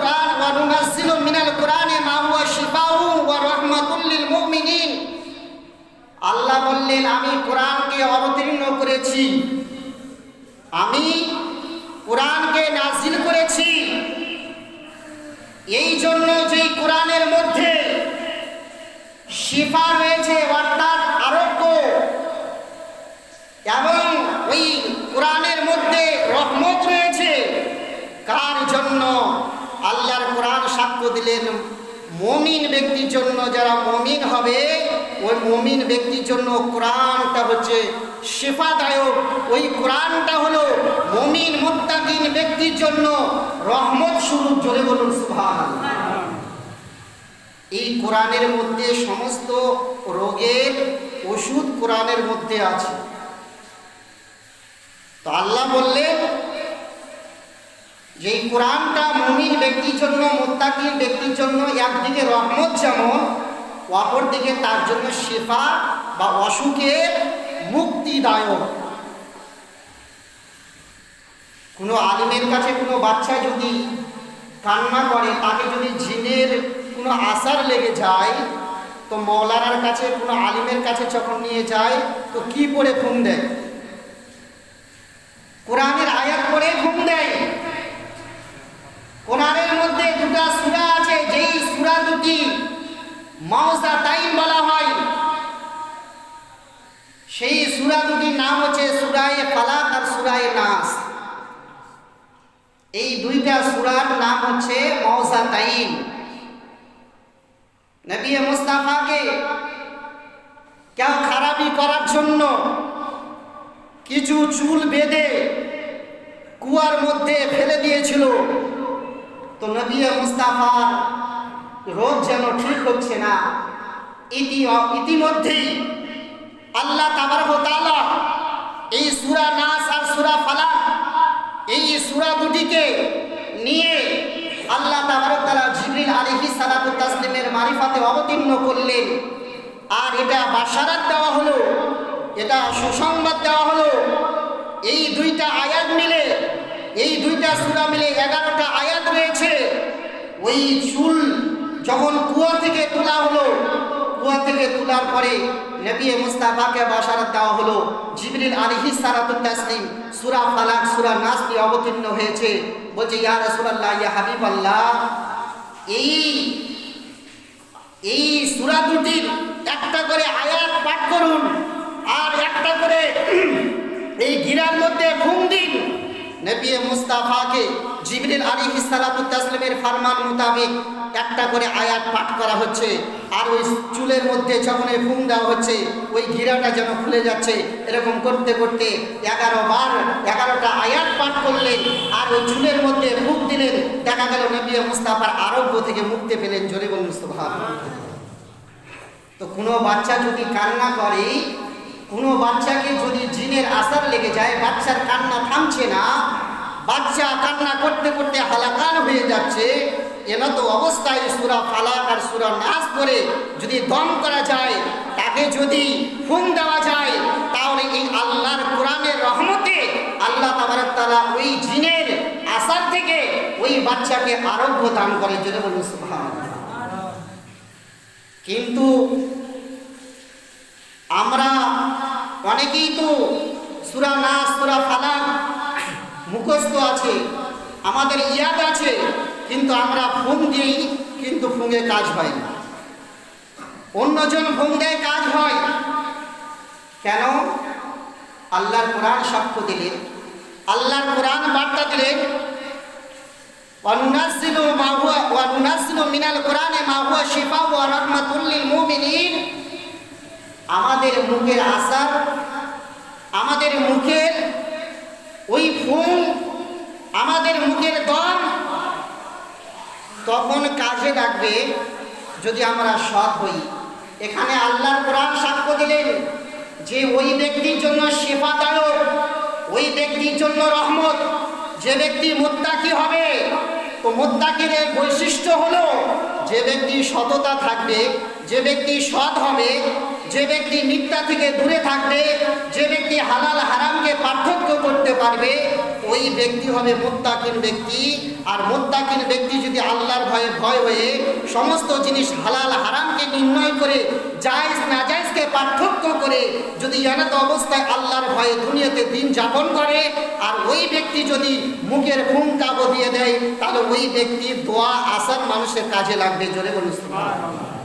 কুরআন ওয়া নুনাজ্জিলু মিনাল কুরআনি মা হুয়া শিফাউ ওয়া রাহমাতুল লিল মুমিনিন। আল্লাহ বললেন আমি কোরআনকে অবতীর্ণ করেছি, আমি কোরআনকে নাজিল করেছি এই জন্য যে কোরআনের মধ্যে শিফা রয়েছে অর্থাৎ আরোগ্য, এবং ওই কোরআনের মধ্যে রহমত রয়েছে। কার জন্য? আল্লাহর কোরআন সাক্ষ্য দিলেন মুমিন ব্যক্তির জন্য, যারা মুমিন হবে ওই মুমিন ব্যক্তির জন্য কোরআনটা হচ্ছে শিফাদায়ক। ওই কোরআনটা হলো মুমিন মুত্তাকিন ব্যক্তির জন্য রহমত স্বরূপ। জোরে বলুন সুবহানাল্লাহ। এই কোরআনের মধ্যে সমস্ত রোগের ওষুধ কোরআনের মধ্যে আছে। তো আল্লাহ বললেন যে কোরআনটা মুমিন ব্যক্তির জন্য, মুত্তাকিন ব্যক্তির জন্য একদিকে রহমত যেমন, অপরদিকে তার জন্য শিফা বা অসুখের মুক্তিদায়ক। কোনো আলিমের কাছে কোনো বাচ্চা যদি কান্না করে, তাকে যদি জিনের কোনো আসার লেগে যায়, তো মৌলানার কাছে কোনো আলিমের কাছে যখন নিয়ে যায় তো কি পড়ে ঘুম দেয়? কোরআনের আয়াত পড়ে ঘুম দেয়। কোরআনের মধ্যে দুটো সূরা আছে, যেই সূরা দুটি মাউযাতাইন বলা হয়, সেই সূরা দুটির নাম হচ্ছে সূরায়ে ফালাক আর সূরায়ে নাস। এই দুইটা সূরার নাম হচ্ছে মাউযাতাইন। নবী মুস্তাফাকে কেউ খারাপি করার জন্য কিছু চুল বেঁধে কুয়ার মধ্যে ফেলে দিয়েছিল। তো নবী মুস্তাফার রোগ যেন ঠিক হচ্ছে না, ইতিমধ্যেই আল্লাহ তাবারক ওয়া তাআলা এই সূরা নাস আর সূরা ফালাক, এই সূরা দুটিকে নিয়ে আল্লাহ তাবারক ওয়া তাআলা জিবরিল আলাইহিস সালাতু তাসলিমের মারিফাতে অবতীর্ণ করলেন। আর এটা বাশারাত দেওয়া হলো, এটা সুসংবাদ দেওয়া হলো। এই দুইটা আয়াত মিলে, এই দুইটা সূরা মিলে 11টা আয়াত রয়েছে। ওই চুল যখন কুয়া থেকে তোলা হলো, কুয়া থেকে তোলার পরে নবী মুস্তাফাকে বাশারাত দেওয়া হলো, জিবরিল আলাইহিস সালাতু তাসলিম সূরা ফালাক সূরা নাস দিয়ে অবতীর্ণ হয়েছে। বলছে ইয়া রাসূলুল্লাহ, ইয়া হাবিবাল্লাহ, এই সূরা দুটির একটা করে আয়াত পাঠ করুন আর একটা করে এই গিরার মধ্যে ঘুম দিন। নবী মুস্তাফাকে জিবরিল আলাইহিস সালাতু তাসলিমের ফরমান মোতাবেক একটা করে আয়াত পাঠ করা হচ্ছে। আর ওই চুলের মধ্যে যখন ঘুম দেওয়া হচ্ছে, ওই গিরাটা যেন খুলে যাচ্ছে। এরকম করতে করতে 11টা আয়াত পাঠ করলেন আর ওই চুলের মধ্যে ফুঁক দিলেন। দেখা গেল নবী মুস্তাফার আরোগ্য থেকে মুক্তি পেলেন। জোরে বলুন সুবহানাল্লাহ। তো কোনো বাচ্চা যদি কান্না করে, কোনো বাচ্চাকে যদি জিনের আসার লেগে যায়, বাচ্চার কান্না থামছে না, বাচ্চা কান্না করতে করতে হালাকান হয়ে যাচ্ছে, এমতো অবস্থায় সূরা ফালাক আর সূরা নাস পড়ে যদি দম করা যায়, তাকে যদি ফুঁক দেওয়া যায়, তাহলে এই আল্লাহর কোরআনের রহমতে আল্লাহ তাবারক তাআলা ওই জিনের আসার থেকে ওই বাচ্চাকে আরোগ্য দান করে। যদি বলুন সুবহানাল্লাহ। কিন্তু আমরা অনেকেই তো সূরা নাস সূরা ফালাক মুখস্থ আছে, আমাদের ইয়াদ আছে, কিন্তু আমরা ফুঁক দিই, কিন্তু ফুঁকে কাজ হয় না। অন্যজন ফুঁক দেয়, কাজ হয়। কেন? আল্লাহর কোরআন সাক্ষ্য দিলেন, আল্লাহর কোরআন বার্তা দিলেন, ওয়া নুনাজ্জিলু মিনাল কুরআনি মা হুয়া শিফাউ ওয়া রাহমাতুল লিল মুমিনিন। আমাদের মুখের আসার, আমাদের মুখের ওই ফুঁক, আমাদের মুখের দম তখন কাজে লাগবে যদি আমরা সৎ হই। এখানে আল্লাহর কোরআন সাক্ষ্য দিলেন যে ওই ব্যক্তির জন্য শিফাদায়ক, ওই ব্যক্তির জন্য রহমত, যে ব্যক্তি মুত্তাকি হবে। তো মুত্তাকির বৈশিষ্ট্য হলো যে ব্যক্তি সততা থাকবে, যে ব্যক্তি সৎ হবে, যে ব্যক্তি মিথ্যা থেকে দূরে থাকবে, যে ব্যক্তি হালাল হারামকে পার্থক্য করতে পারবে, ওই ব্যক্তি হবে মুত্তাকিন ব্যক্তি। আর মুত্তাকিন ব্যক্তি যদি আল্লাহর ভয়ে ভয় হয়ে সমস্ত জিনিস হালাল হারামকে নির্ণয় করে জায়েজ নাজায়েজকে পার্থক্য করে যদি এনাত অবস্থায় আল্লাহর ভয়ে দুনিয়াতে দিন যাপন করে, আর ওই ব্যক্তি যদি মুখের ঘুম কাবো দিয়ে দেয়, তাহলে ওই ব্যক্তির দোয়া আসার মানুষের কাজে লাগবে। জোরে বলুন সুবহানাল্লাহ।